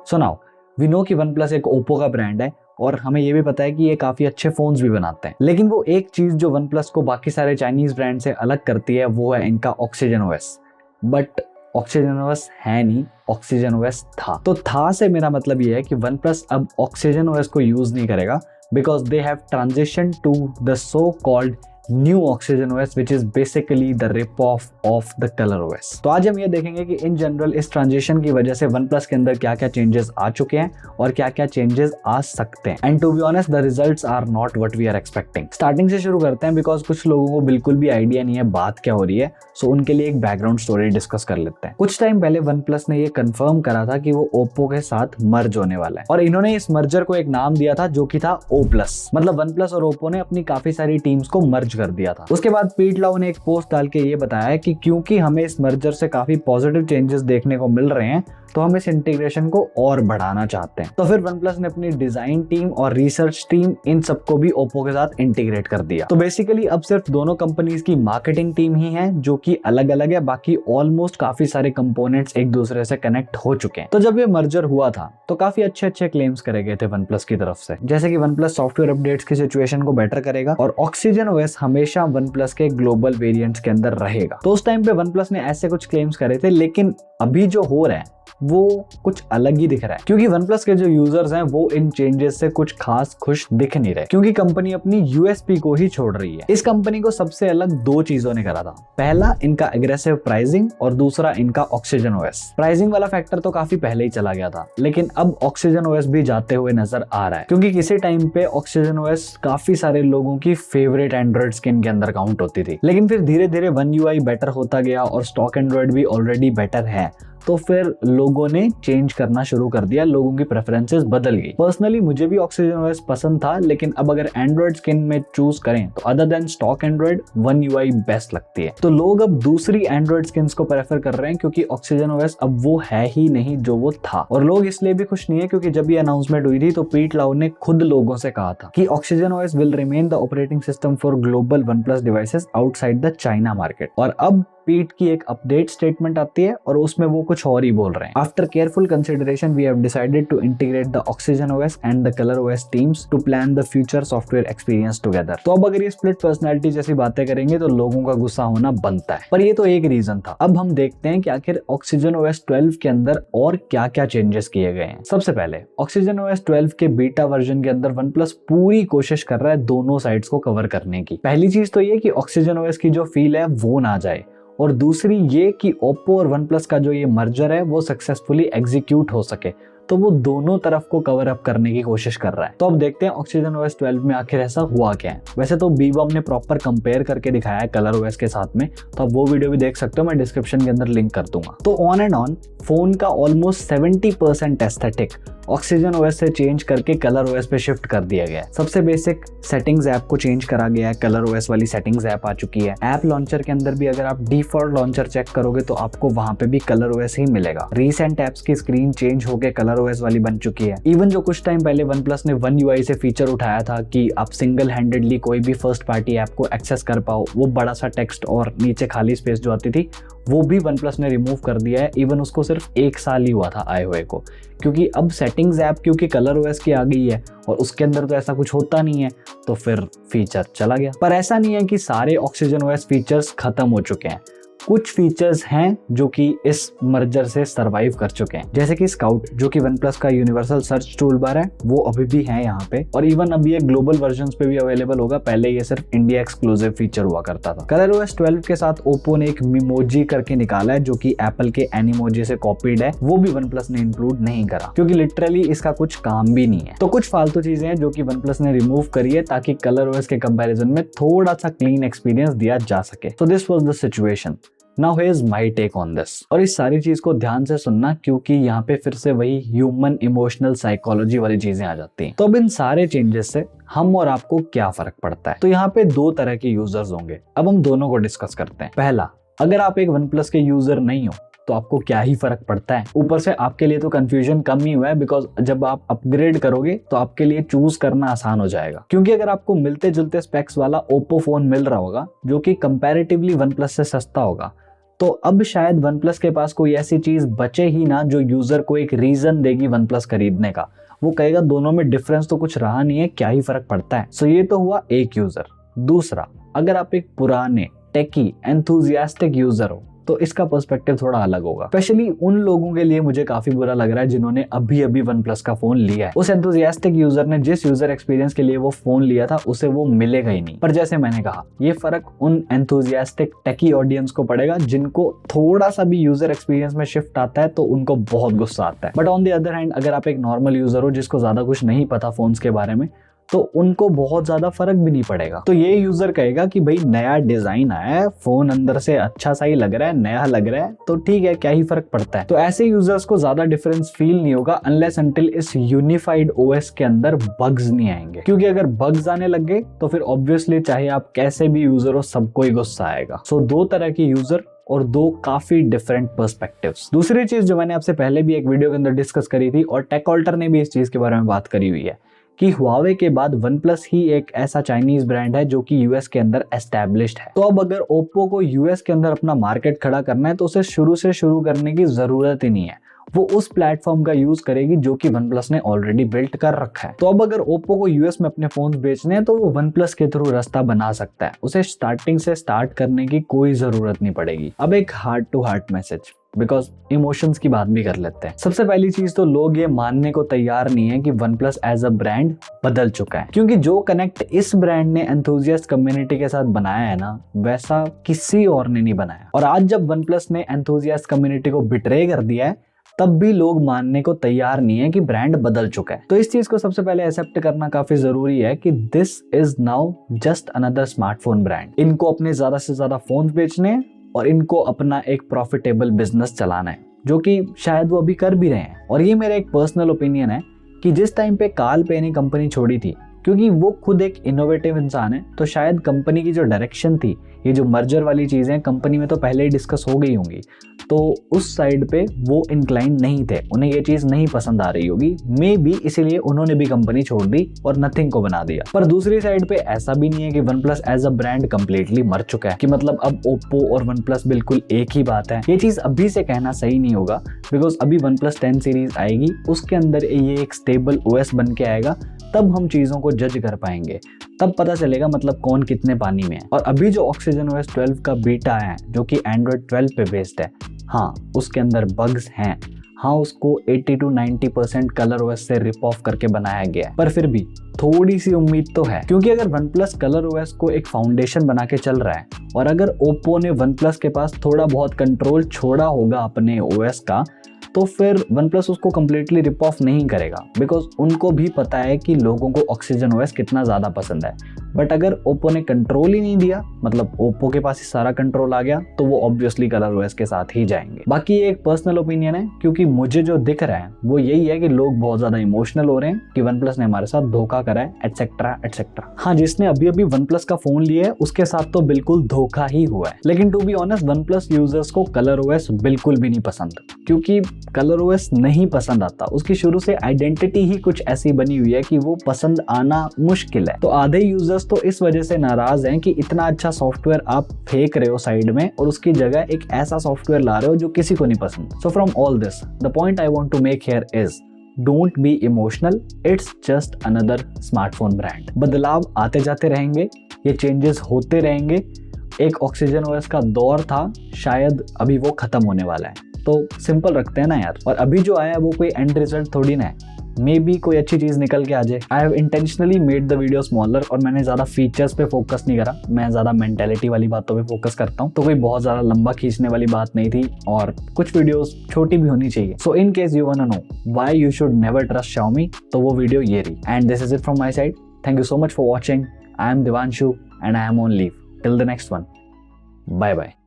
So now we know कि one plus एक Oppo का ब्रांड है और हमें ये भी पता है कि ये काफी अच्छे फोन्स भी बनाते हैं, लेकिन वो एक चीज जो वन प्लस को बाकी सारे चाइनीज ब्रांड से अलग करती है वो है इनका oxygen OS. But oxygen OS है नहीं, ऑक्सीजन ओएस था। तो था से मेरा मतलब ये है कि वन प्लस अब ऑक्सीजन ओएस को यूज नहीं करेगा because they have transition to the so called new Oxygen OS which is basically the rip of the Color OS. तो आज हम ये देखेंगे कि इन जनरल इस ट्रांजिशन की वजह से वन प्लस के अंदर क्या क्या चेंजेस आ चुके हैं और क्या क्या चेंजेस आ सकते हैं। And to be honest the results are not what we are expecting. Starting से शुरू करते हैं बिकॉज कुछ लोगों को बिल्कुल भी आइडिया नहीं है बात क्या हो रही है, सो उनके लिए एक बैकग्राउंड स्टोरी डिस्कस कर लेते हैं। कुछ टाइम पहले वन प्लस ने ये कंफर्म करा था कि वो ओप्पो के साथ मर्ज होने वाला है और इन्होंने इस मर्जर को एक नाम दिया था जो कि था ओ प्लस। मतलब वन प्लस और ओप्पो ने अपनी काफी सारी टीम्स को मर्ज कर दिया था। उसके बाद पीट लाओ ने एक पोस्ट डाल के ये बताया कि क्योंकि हमें इस मर्जर से काफी पॉजिटिव चेंजेस देखने को मिल रहे हैं तो हम इस इंटीग्रेशन को और बढ़ाना चाहते हैं। तो फिर OnePlus ने अपनी डिजाइन टीम और रिसर्च टीम इन सबको भी ओप्पो के साथ इंटीग्रेट कर दिया। तो बेसिकली अब सिर्फ दोनों कंपनीज की मार्केटिंग टीम ही है जो कि अलग अलग है, बाकी ऑलमोस्ट काफी सारे कंपोनेंट्स एक दूसरे से कनेक्ट हो चुके हैं। तो जब ये मर्जर हुआ था तो काफी अच्छे अच्छे क्लेम्स करे गए थे OnePlus की तरफ से, जैसे कि OnePlus सॉफ्टवेयर अपडेट्स की सिचुएशन को बेटर करेगा और ऑक्सीजन ओएस हमेशा OnePlus के ग्लोबल वेरिएंट्स के अंदर रहेगा। तो उस टाइम पे OnePlus ने ऐसे कुछ क्लेम्स करे थे, लेकिन अभी जो हो रहा है वो कुछ अलग ही दिख रहा है क्योंकि OnePlus के जो यूजर्स हैं वो इन चेंजेस से कुछ खास खुश दिख नहीं रहे क्योंकि कंपनी अपनी यूएसपी को ही छोड़ रही है। इस कंपनी को सबसे अलग दो चीजों ने करा था, पहला इनका एग्रेसिव प्राइसिंग और दूसरा इनका ऑक्सीजन ओएस। प्राइसिंग वाला फैक्टर तो काफी पहले ही चला गया था, लेकिन अब ऑक्सीजन ओएस भी जाते हुए नजर आ रहा है क्योंकि किसी टाइम पे ऑक्सीजन ओएस काफी सारे लोगों की फेवरेट एंड्रॉइड स्किन के अंदर काउंट होती थी, लेकिन फिर धीरे धीरे वन यूआई बेटर होता गया और स्टॉक एंड्रॉइड भी ऑलरेडी बेटर है, तो फिर लोगों ने चेंज करना शुरू कर दिया, लोगों की प्रेफरेंसेस बदल गई। पर्सनली मुझे भी ऑक्सीजन ओएस पसंद था, लेकिन अब अगर एंड्रॉइड स्किन में चूज करें तो other than stock Android one UI best लगती है। तो लोग अब दूसरी एंड्रॉइड स्किन्स को प्रेफर कर रहे हैं क्योंकि ऑक्सीजन ओएस अब वो है ही नहीं जो वो था। और लोग इसलिए भी खुश नहीं है क्योंकि जब ये अनाउंसमेंट हुई थी तो पीट लाओ ने खुद लोगों से कहा था कि oxygen OS will remain the operating system for global OnePlus devices outside the China market. और अब पीट की एक अपडेट स्टेटमेंट आती है और उसमें वो कुछ और ही बोल रहे हैं। After careful consideration we have decided to integrate the Oxygen OS and the Color OS teams to plan the future software experience together. तो अब अगर ये स्प्लिट पर्सनालिटी जैसी बातें करेंगे तो लोगों का गुस्सा होना बनता है, पर ये तो एक रीजन था। अब हम देखते हैं कि आखिर ऑक्सीजन ओएस 12 के अंदर और क्या क्या चेंजेस किए गए हैं। सबसे पहले ऑक्सीजन ओएस 12 के बीटा वर्जन के अंदर OnePlus पूरी कोशिश कर रहा है दोनों साइड्स को कवर करने की। पहली चीज तो ये कि ऑक्सीजन ओएस की जो फील है वो ना जाए, और दूसरी ये कि ओप्पो और OnePlus का जो ये मर्जर है वो सक्सेसफुली एग्जीक्यूट हो सके, तो वो दोनों तरफ को कवर अप करने की कोशिश कर रहा है। तो अब देखते हैं ऑक्सीजन ओएस 12 में आखिर ऐसा हुआ क्या है। वैसे तो बीबॉम ने प्रॉपर कंपेयर करके दिखाया है कलर ओएस के साथ में, तो आप वो वीडियो भी देख सकते हो, मैं डिस्क्रिप्शन के अंदर लिंक कर दूंगा। तो ऑन एंड ऑन फोन का ऑलमोस्ट 70% एस्थेटिक ऑक्सीजन ओएस से चेंज करके कलर ओएस पे शिफ्ट कर दिया गया है। सबसे बेसिक सेटिंग्स ऐप को चेंज करा गया है, कलर ओएस वाली सेटिंग्स ऐप आ चुकी है। ऐप लॉन्चर के अंदर भी अगर आप डिफॉल्ट लॉन्चर चेक करोगे तो आपको वहां पे भी कलर ओएस ही मिलेगा। रीसेंट ऐप्स की स्क्रीन चेंज होकर कलर ओएस वाली बन चुकी है। इवन जो कुछ टाइम पहले OnePlus ने वन यूआई से फीचर उठाया था कि आप सिंगल हैंडेडली कोई भी फर्स्ट पार्टी ऐप को एक्सेस कर पाओ, वो बड़ा सा टेक्स्ट और नीचे खाली स्पेस जो आती थी, वो भी OnePlus ने रिमूव कर दिया है। इवन उसको सिर्फ 1 साल ही हुआ था आए हुए को, क्योंकि अब सेटिंग्स ऐप क्योंकि कलर ओएस की आ गई है और उसके अंदर तो ऐसा कुछ होता नहीं है, तो फिर फीचर चला गया। पर ऐसा नहीं है कि सारे ऑक्सीजन ओएस फीचर्स खत्म हो चुके हैं। कुछ फीचर्स हैं जो कि इस मर्जर से सरवाइव कर चुके हैं, जैसे कि स्काउट जो कि OnePlus का यूनिवर्सल सर्च टूल बार है, वो अभी भी है यहाँ पे, और इवन अभी ये ग्लोबल वर्जन्स पे भी अवेलेबल होगा। पहले ये सिर्फ इंडिया एक्सक्लूसिव फीचर हुआ करता था। कलर ओएस 12 के साथ ओप्पो ने एक मिमोजी करके निकाला है जो कि एप्पल के एनिमोजी से कॉपीड है, वो भी OnePlus ने इंक्लूड नहीं करा क्योंकि लिटरली इसका कुछ काम भी नहीं है। तो कुछ फालतू चीजें हैं जो कि OnePlus ने रिमूव करी है ताकि कलर ओएस के कंपैरिजन में थोड़ा सा क्लीन एक्सपीरियंस दिया जा सके। तो this was the situation. Now here's my take on this। और इस सारी चीज को ध्यान से सुनना क्योंकि यहाँ पे फिर से वही ह्यूमन इमोशनल साइकोलॉजी वाली चीजें आ जाती हैं। तो अब इन सारे चेंजेस से हम और आपको क्या फर्क पड़ता है। तो यहाँ पे दो तरह के यूजर्स होंगे, अब हम दोनों को डिस्कस करते हैं। पहला, अगर आप एक OnePlus के यूजर नहीं हो तो आपको क्या ही फर्क पड़ता है। ऊपर से आपके लिए तो कंफ्यूजन कम ही हुआ है बिकॉज जब आप अपग्रेड करोगे तो आपके लिए चूज करना आसान हो जाएगा, क्योंकि अगर आपको मिलते जुलते स्पेक्स वाला ओप्पो फोन मिल रहा होगा जो कि कंपैरेटिवली OnePlus से सस्ता होगा, तो अब शायद वन प्लस के पास कोई ऐसी चीज बचे ही ना जो यूजर को एक रीजन देगी वन प्लस खरीदने का। वो कहेगा दोनों में डिफरेंस तो कुछ रहा नहीं है, क्या ही फर्क पड़ता है। सो ये तो हुआ एक यूजर। दूसरा, अगर आप एक पुराने टेकी एंथुजियास्टिक यूजर हो तो इसका पर्सपेक्टिव थोड़ा अलग होगा। स्पेशली उन लोगों के लिए मुझे काफी बुरा लग रहा है जिन्होंने अभी अभी वन प्लस का फोन लिया है। उस एंथुजियास्टिक यूजर ने जिस यूजर एक्सपीरियंस के लिए वो फोन लिया था उसे वो मिलेगा ही नहीं। पर जैसे मैंने कहा, ये फर्क उन एंथुजियास्टिक टेकी ऑडियंस को पड़ेगा जिनको थोड़ा सा भी यूजर एक्सपीरियंस में शिफ्ट आता है तो उनको बहुत गुस्सा आता है। But on the other hand, अगर आप एक नॉर्मल यूजर हो जिसको ज्यादा कुछ नहीं पता फोन्स के बारे में, तो उनको बहुत ज्यादा फर्क भी नहीं पड़ेगा। तो ये यूजर कहेगा कि भाई नया डिजाइन आया है, फोन अंदर से अच्छा सा ही लग रहा है, नया लग रहा है, तो ठीक है, क्या ही फर्क पड़ता है। तो ऐसे यूजर्स को ज्यादा डिफरेंस फील नहीं होगा अनलेस अनटिल इस यूनिफाइड ओएस के अंदर बग्स नहीं आएंगे। क्योंकि अगर बग्स आने लग गए तो फिर ऑब्वियसली चाहे आप कैसे भी यूजर हो, सबको ही गुस्सा आएगा। सो दो तरह की यूजर और दो काफी डिफरेंट पर्सपेक्टिव्स। दूसरी चीज जो मैंने आपसे पहले भी एक वीडियो के अंदर डिस्कस करी थी और टेकऑल्टर ने भी इस चीज के बारे में बात करी हुई है कि हुआवे के बाद वन प्लस ही एक ऐसा चाइनीज ब्रांड है जो कि यूएस के अंदर एस्टैब्लिश्ड है। तो अब अगर ओप्पो को यूएस के अंदर अपना मार्केट खड़ा करना है तो उसे शुरू से शुरू करने की जरूरत ही नहीं है। वो उस प्लेटफॉर्म का यूज करेगी जो कि वन प्लस ने ऑलरेडी बिल्ट कर रखा है। तो अब अगर ओप्पो को यूएस में अपने फोन बेचने हैं तो वो वन प्लस के थ्रू रास्ता बना सकता है। उसे स्टार्टिंग से स्टार्ट करने की कोई जरूरत नहीं पड़ेगी। अब एक heart to heart message, because emotions की बात भी कर लेते हैं। सबसे पहली चीज तो लोग ये मानने को तैयार नहीं है कि OnePlus as a brand बदल चुका है, क्योंकि जो कनेक्ट इस ब्रांड ने एंथुजियास्ट कम्युनिटी के साथ बनाया है ना, वैसा किसी और ने नहीं बनाया। और आज जब वन प्लस ने एंथुजियास्ट कम्युनिटी को बिट्रे कर दिया है, तब भी लोग मानने को तैयार नहीं है कि ब्रांड बदल चुका है। तो इस चीज को सबसे पहले एक्सेप्ट करना काफी जरूरी है कि this is now just another smartphone brand. इनको अपने ज्यादा से ज्यादा फोन बेचने हैं और इनको अपना एक प्रॉफिटेबल बिजनेस चलाना है, जो कि शायद वो अभी कर भी रहे हैं। और ये मेरा एक पर्सनल ओपिनियन है कि जिस टाइम पे कार्ल पे ने कंपनी छोड़ी थी, क्योंकि वो खुद एक इनोवेटिव इंसान है, तो शायद कंपनी की जो डायरेक्शन थी, ये जो मर्जर वाली चीजें कंपनी में तो पहले ही डिस्कस हो गई होंगी, तो उस साइड पे वो इंक्लाइन नहीं थे, उन्हें ये चीज नहीं पसंद आ रही होगी। मे बी इसीलिए उन्होंने भी कंपनी छोड़ दी और नथिंग को बना दिया। पर दूसरी साइड पे ऐसा भी नहीं है कि OnePlus as a brand completely मर चुका है, कि मतलब अब ओप्पो और वन प्लस बिल्कुल एक ही बात है। ये चीज अभी से कहना सही नहीं होगा, बिकॉज अभी वन प्लस 10 सीरीज आएगी, उसके अंदर ये एक स्टेबल ओएस बन के आएगा, तब हम चीजों को जज कर पाएंगे, तब पता चलेगा मतलब कौन कितने पानी में है। और अभी जो ऑक्सीजन ओएस 12 का बीटा आया है, जो कि एंड्रॉइड 12 पे बेस्ड है, हाँ उसके अंदर बग्स हैं, हाँ उसको 80 to 90% कलर ओएस से रिप ऑफ करके बनाया गया है, पर फिर भी थोड़ी सी उम्मीद तो है। क्योंकि अगर वन प्लस कलर ओएस को एक फाउंडेशन बना के चल रहा है, और अगर ओप्पो ने वन प्लस के पास थोड़ा बहुत कंट्रोल छोड़ा होगा अपने ओएस का, तो फिर वन प्लस उसको कंप्लीटली रिप ऑफ नहीं करेगा, बिकॉज उनको भी पता है कि लोगों को ऑक्सीजन ओएस कितना ज्यादा पसंद है। बट अगर ओप्पो ने कंट्रोल ही नहीं दिया, मतलब ओप्पो के पास ही सारा कंट्रोल आ गया, तो वो ऑब्वियसली कलर ओएस के साथ ही जाएंगे। बाकी ये एक पर्सनल ओपिनियन है, क्योंकि मुझे जो दिख रहा है वो यही है कि लोग बहुत ज्यादा इमोशनल हो रहे हैं कि वन प्लस ने हमारे साथ धोखा करा है, एटसेट्रा एटसेट्रा। हाँ, जिसने अभी अभी वन प्लस का फोन लिया है उसके साथ तो बिल्कुल धोखा ही हुआ है। लेकिन to be honest, OnePlus users को कलर ओएस बिल्कुल भी नहीं पसंद, क्योंकि कलर ओएस नहीं पसंद आता। उसकी शुरू से आइडेंटिटी ही कुछ ऐसी बनी हुई है कि वो पसंद आना मुश्किल है। तो आधे यूजर्स तो इस वजह से नाराज हैं कि इतना अच्छा सॉफ्टवेयर आप फेंक रहे हो साइड में और उसकी जगह एक ऐसा सॉफ्टवेयर ला रहे हो जो किसी को नहीं पसंद। So from all this, the point I want to make here is don't be emotional, it's just another smartphone brand. बदलाव आते जाते रहेंगे, ये चेंजेस होते रहेंगे। एक ऑक्सीजन ओएस का दौर था, शायद अभी वो खत्म होने वाला है, तो सिंपल रखते हैं ना यार। और अभी जो आया है वो कोई एंड रिजल्ट थोड़ी ना है, मे बी कोई अच्छी चीज निकल के आ जाए। I have intentionally made the video smaller, और मैंने ज्यादा फीचर्स पे फोकस नहीं करा, मैं ज्यादा मेंटेलिटी वाली बातों पे फोकस करता हूँ। तो कोई बहुत ज्यादा लंबा खींचने वाली बात नहीं थी, और कुछ वीडियोस छोटी भी होनी चाहिए। So in case you want to know why you should never trust Xiaomi, तो वो वीडियो ये रही। And this is it from my side. Thank you so much for watching. I am Divanshu and I am on leave till the next one. Bye bye.